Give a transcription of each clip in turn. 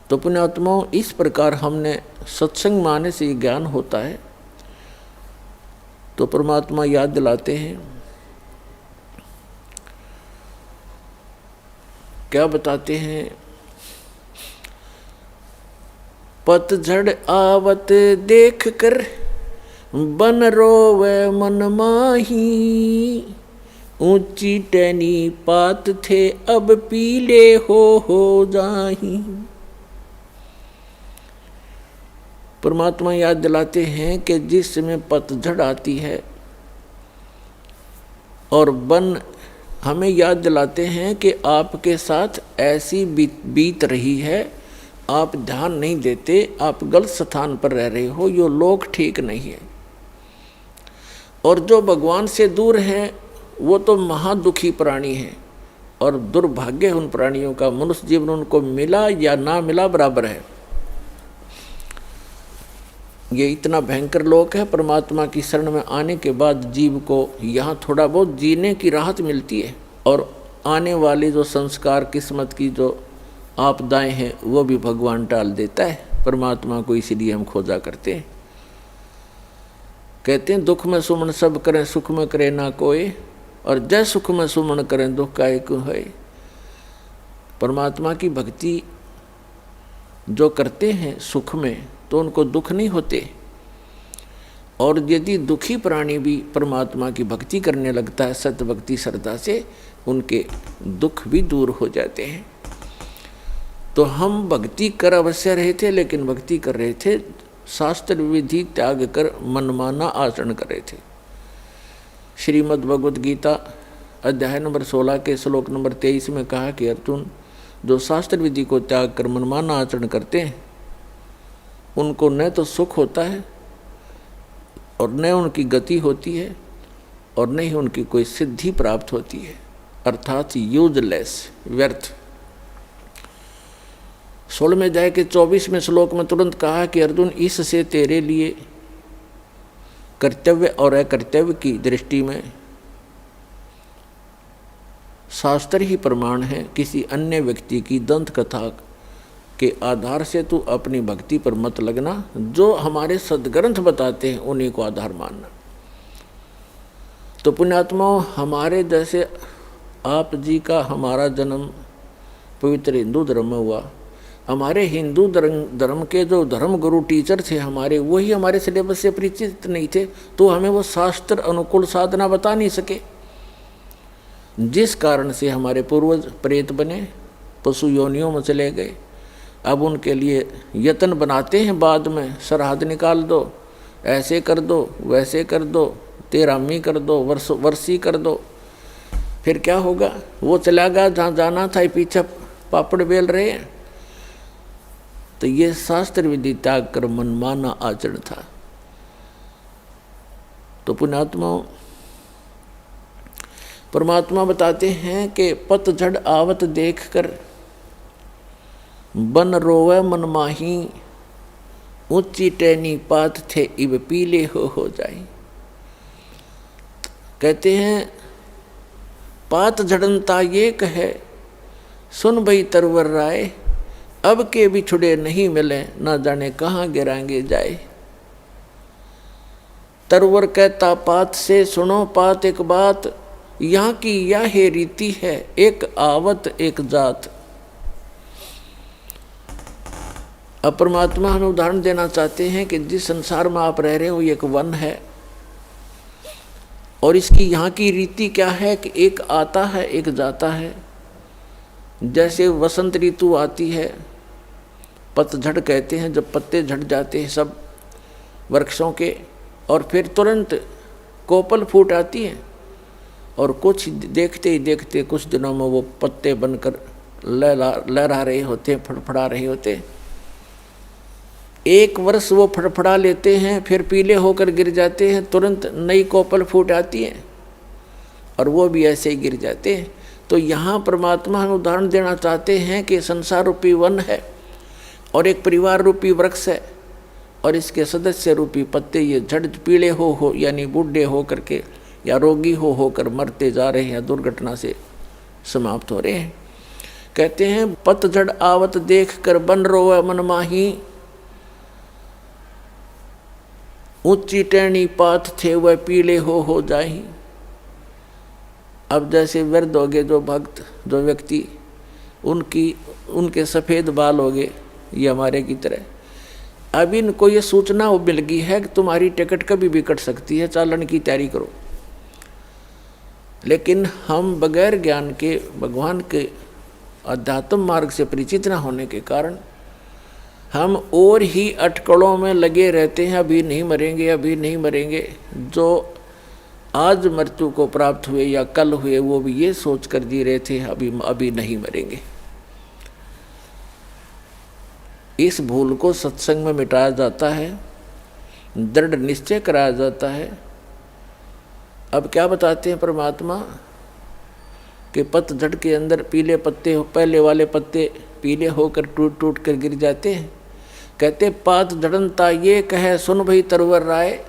तो पुण्यात्माओं, इस प्रकार हमने सत्संग माने से ज्ञान होता है। तो परमात्मा याद दिलाते हैं, क्या बताते हैं, पतझड़ आवत देख कर बन रोवे मन माही, ऊंची टहनी पात थे अब पीले हो जाही। परमात्मा याद दिलाते हैं कि जिस समय पतझड़ आती है और वन हमें याद दिलाते हैं कि आपके साथ ऐसी बीत रही है, आप ध्यान नहीं देते, आप गलत स्थान पर रह रहे हो, यो लोक ठीक नहीं है। और जो भगवान से दूर हैं वो तो महादुखी प्राणी हैं, और दुर्भाग्य उन प्राणियों का, मनुष्य जीवन उनको मिला या ना मिला बराबर है। ये इतना भयंकर लोक है। परमात्मा की शरण में आने के बाद जीव को यहाँ थोड़ा बहुत जीने की राहत मिलती है, और आने वाली जो संस्कार किस्मत की जो आपदाएं हैं वो भी भगवान टाल देता है। परमात्मा को इसीलिए हम खोजा करते हैं। कहते हैं दुख में सुमन सब करें, सुख में करे ना कोई, और जय सुख में सुमन करें दुख का एक है। परमात्मा की भक्ति जो करते हैं सुख में तो उनको दुख नहीं होते, और यदि दुखी प्राणी भी परमात्मा की भक्ति करने लगता है सत्य भक्ति श्रद्धा से, उनके दुख भी दूर हो जाते हैं। तो हम भक्ति कर अवश्य रहे थे, लेकिन भक्ति कर रहे थे शास्त्र विधि त्याग कर मनमाना आचरण कर रहे थे। श्रीमद् भगवद गीता अध्याय नंबर 16 के श्लोक नंबर 23 में कहा कि अर्जुन, जो शास्त्र विधि को त्याग कर मनमाना आचरण करते हैं उनको न तो सुख होता है और न उनकी गति होती है और न ही उनकी कोई सिद्धि प्राप्त होती है, अर्थात यूजलेस, व्यर्थ। 16वें अध्याय के 24वें श्लोक में तुरंत कहा कि अर्जुन, इससे तेरे लिए कर्तव्य और अकर्तव्य की दृष्टि में शास्त्र ही प्रमाण है, किसी अन्य व्यक्ति की दंत कथा के आधार से तू अपनी भक्ति पर मत लगना। जो हमारे सदग्रंथ बताते हैं उन्हीं को आधार मानना। तो पुण्यात्माओं, हमारे जैसे आप जी का हमारा जन्म पवित्र हिंदू धर्म में हुआ, हमारे हिंदू धर्म के जो धर्म गुरु टीचर थे हमारे, वही हमारे सिलेबस से परिचित नहीं थे, तो हमें वो शास्त्र अनुकूल साधना बता नहीं सके, जिस कारण से हमारे पूर्वज प्रेत बने, पशु योनियों में चले गए। अब उनके लिए यत्न बनाते हैं, बाद में सरहद निकाल दो, ऐसे कर दो, वैसे कर दो, तेरामी कर दो, वर्षी कर दो। फिर क्या होगा? वो चला गया जहाँ जाना था, पीछे पापड़ बेल रहे हैं। तो ये शास्त्र विधि त्याग कर मनमाना आचरण था। तो पुण्यात्माओं, परमात्मा बताते हैं कि पतझड़ आवत देख कर बन रोवे मन माही, ऊंची टहनी पात थे इब पीले हो जाई। कहते हैं पात झड़नता ये कहे, सुन भई तरवर राय, अब के बिछुड़े नहीं मिले, ना जाने कहाँ गिराएंगे जाए। तरवर कहता पात से, सुनो पात एक बात, यहाँ की यह रीति है, एक आवत एक जात। अब परमात्मा हमें उदाहरण देना चाहते हैं कि जिस संसार में आप रह रहे हो ये एक वन है, और इसकी यहाँ की रीति क्या है कि एक आता है एक जाता है। जैसे वसंत ऋतु आती है, पतझड़ कहते हैं, जब पत्ते झड़ जाते हैं सब वृक्षों के, और फिर तुरंत कोपल फूट आती है, और कुछ देखते ही देखते कुछ दिनों में वो पत्ते बनकर लहरा रहे होते, फड़फड़ा रहे होते। एक वर्ष वो फड़फड़ा लेते हैं, फिर पीले होकर गिर जाते हैं, तुरंत नई कोपल फूट आती है, और वो भी ऐसे ही गिर जाते हैं। तो यहाँ परमात्मा हम उदाहरण देना चाहते हैं कि संसार रूपी वन है, और एक परिवार रूपी वृक्ष है, और इसके सदस्य रूपी पत्ते ये झड़ पीले हो यानी बूढ़े हो करके या रोगी होकर मरते जा रहे हैं, दुर्घटना से समाप्त हो रहे हैं। कहते हैं पतझड़ आवत देख कर बन रोवे मन माही, ऊंची टहनी पात थे वह पीले हो जाही। अब जैसे वृद्ध हो गए जो भक्त, जो व्यक्ति, उनके सफ़ेद बाल हो गए, ये हमारे की तरह। अब इनको ये सूचना वो मिल गई है कि तुम्हारी टिकट कभी भी कट सकती है, चालन की तैयारी करो। लेकिन हम बगैर ज्ञान के, भगवान के अध्यात्म मार्ग से परिचित न होने के कारण हम और ही अटकलों में लगे रहते हैं, अभी नहीं मरेंगे, अभी नहीं मरेंगे। जो आज मृत्यु को प्राप्त हुए या कल हुए, वो भी ये सोच कर जी रहे थे अभी नहीं मरेंगे। इस भूल को सत्संग में मिटाया जाता है, दृढ़ निश्चय कराया जाता है। अब क्या बताते हैं परमात्मा कि पतझड़ के अंदर पीले पत्ते, पहले वाले पत्ते पीले होकर टूट टूट कर गिर जाते हैं। कहते पात झड़नता ये कहे सुन भई तरवर राय,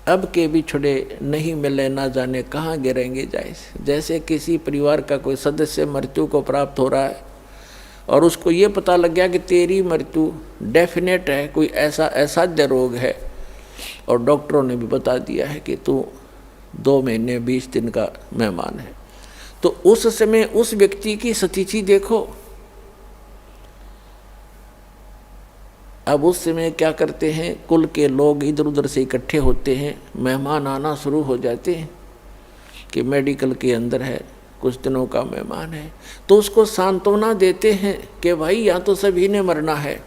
अब के बिछड़े नहीं मिले ना जाने कहाँ गिरेंगे जाए। जैसे किसी परिवार का कोई सदस्य मृत्यु को प्राप्त हो रहा है और उसको ये पता लग गया कि तेरी मृत्यु डेफिनेट है, कोई ऐसा असाध्य रोग है, और डॉक्टरों ने भी बता दिया है कि तू 2 महीने 20 दिन का मेहमान है, तो उस समय उस व्यक्ति की स्थिति देखो। अब उस समय क्या करते हैं, कुल के लोग इधर उधर से इकट्ठे होते हैं, मेहमान आना शुरू हो जाते हैं कि मेडिकल के अंदर है, कुछ दिनों का मेहमान है। तो उसको सांत्वना देते हैं कि भाई यहाँ तो सभी ने मरना है,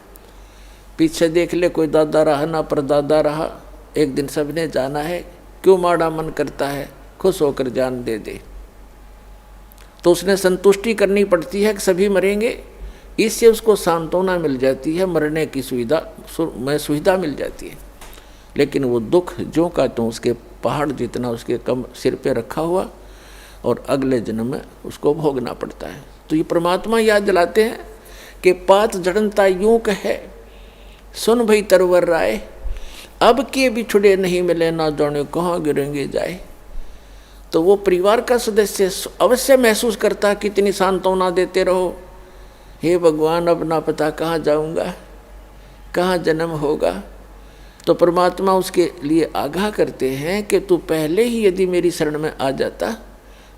पीछे देख ले कोई दादा रहा ना परदादा रहा, एक दिन सबने जाना है, क्यों माड़ा मन करता है, खुश होकर जान दे दे। तो उसने संतुष्टि करनी पड़ती है कि सभी मरेंगे, इससे उसको सांत्वना मिल जाती है, मरने की सुविधा मिल जाती है। लेकिन वो दुख जो का तो उसके पहाड़ जितना उसके कम सिर पे रखा हुआ, और अगले जन्म में उसको भोगना पड़ता है। तो ये परमात्मा याद दिलाते हैं कि पात झड़नता यूं कहे सुन भई तरवर राय, अब के बिछुड़े नहीं मिले ना जाने कहाँ गिरेंगे जाए। तो वो परिवार का सदस्य अवश्य महसूस करता, कितनी सांत्वना देते रहो, हे भगवान अब ना पता कहाँ जाऊँगा, कहाँ जन्म होगा। तो परमात्मा उसके लिए आगाह करते हैं कि तू पहले ही यदि मेरी शरण में आ जाता,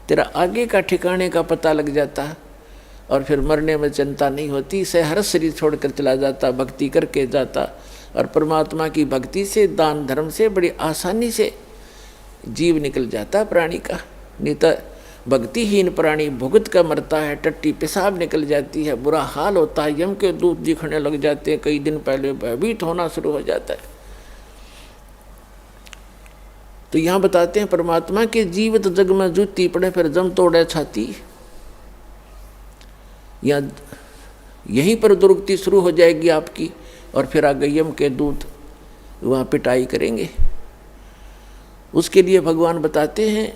तेरा आगे का ठिकाने का पता लग जाता, और फिर मरने में चिंता नहीं होती, से हर शरीर छोड़कर चला जाता, भक्ति करके जाता, और परमात्मा की भक्ति से, दान धर्म से बड़ी आसानी से जीव निकल जाता प्राणी का। नहीं तो भक्तिहीन प्राणी भुगत का मरता है, टट्टी पेशाब निकल जाती है, बुरा हाल होता है, यम के दूत दिखने लग जाते हैं, कई दिन पहले भयभीत होना शुरू हो जाता है। तो यहाँ बताते हैं परमात्मा के जीवित जग में जूती पड़े फिर जम तोड़े छाती, या यहीं पर दुर्गति शुरू हो जाएगी आपकी, और फिर आगे यम के दूत वहाँ पिटाई करेंगे। उसके लिए भगवान बताते हैं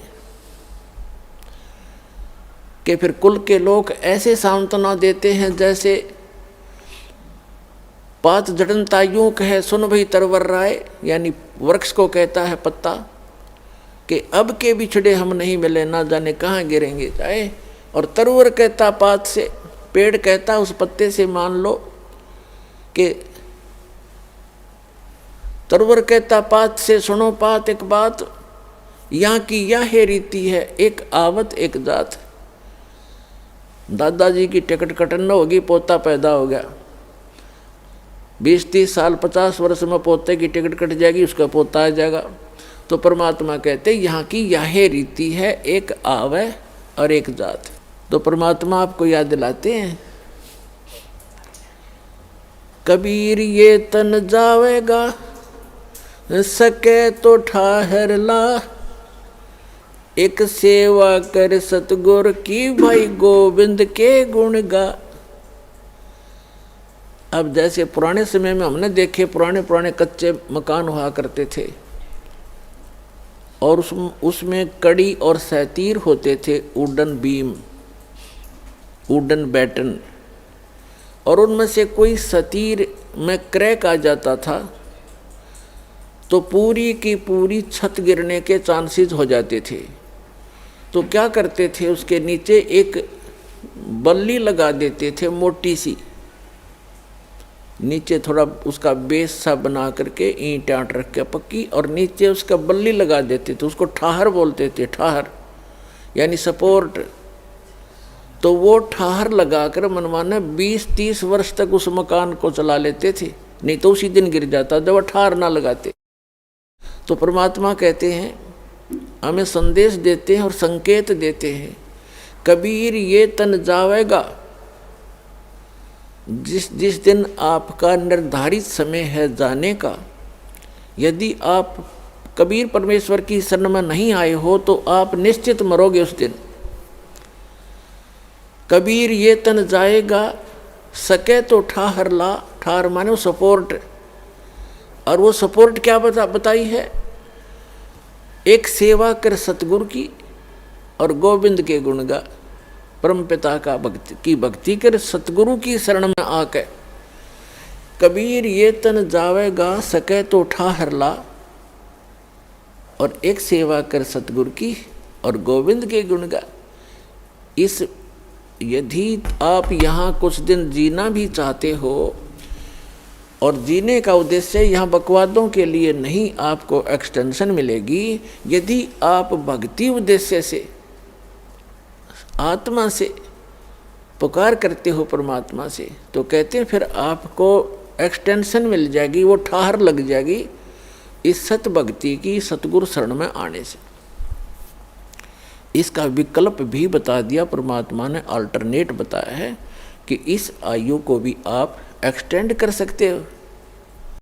कि फिर कुल के लोग ऐसे सांत्वना देते हैं जैसे पात झड़नता यूं कहे सुन भई तरवर राय, यानी वृक्ष को कहता है पत्ता कि अब के बिछड़े हम नहीं मिले ना जाने कहाँ गिरेंगे जाए। और तरवर कहता पात से, पेड़ कहता उस पत्ते से, मान लो कि तरवर कहता पात से, सुनो पात एक बात, यहाँ की यह रीति है, एक आवत एक जात। दादाजी की टिकट कटन होगी, पोता पैदा हो गया, 20-30 साल 50 वर्ष में पोते की टिकट कट जाएगी, उसका पोता आ जाएगा। तो परमात्मा कहते यहाँ की यह रीति है, एक आवे और एक जात। तो परमात्मा आपको याद दिलाते हैं, कबीर ये तन जावेगा सके तो ठाहर ला, एक सेवा कर सतगुर की भाई गोविंद के गुण गा। अब जैसे पुराने समय में हमने देखे पुराने कच्चे मकान हुआ करते थे, और उसमें कड़ी और सैतीर होते थे, वुडन बीम, वुडन बैटन, और उनमें से कोई सतीर में क्रैक आ जाता था तो पूरी की पूरी छत गिरने के चांसेस हो जाते थे। तो क्या करते थे, उसके नीचे एक बल्ली लगा देते थे मोटी सी, नीचे थोड़ा उसका बेस सा बना करके ईंट आट रख के पक्की, और नीचे उसका बल्ली लगा देते थे, उसको ठाहर बोलते थे, ठाहर यानी सपोर्ट। तो वो ठाहर लगाकर मनमाना 20-30 वर्ष तक उस मकान को चला लेते थे, नहीं तो उसी दिन गिर जाता जब ठाहर ना लगाते। तो परमात्मा कहते हैं, हमें संदेश देते हैं और संकेत देते हैं, कबीर ये तन जावेगा, जिस दिन आपका निर्धारित समय है जाने का, यदि आप कबीर परमेश्वर की शरण में नहीं आए हो तो आप निश्चित मरोगे उस दिन। कबीर ये तन जाएगा, सके तो ठाहर ला, ठाहर माने वो सपोर्ट, और वो सपोर्ट क्या बताई है, एक सेवा कर सतगुरु की और गोविंद के गुण गा, परम पिता का भक्ति कर सतगुरु की शरण में आके। कबीर ये तन जावेगा, सके तो ठाहर ला, और एक सेवा कर सतगुरु की और गोविंद के गुण गा। इस यदि आप यहाँ कुछ दिन जीना भी चाहते हो, और जीने का उद्देश्य यहाँ बकवादों के लिए नहीं, आपको एक्सटेंशन मिलेगी। यदि आप भक्ति उद्देश्य से आत्मा से पुकार करते हो परमात्मा से, तो कहते हैं फिर आपको एक्सटेंशन मिल जाएगी, वो ठाहर लग जाएगी इस सत भक्ति की सतगुरु शरण में आने से। इसका विकल्प भी बता दिया परमात्मा ने, अल्टरनेट बताया है कि इस आयु को भी आप एक्सटेंड कर सकते हो।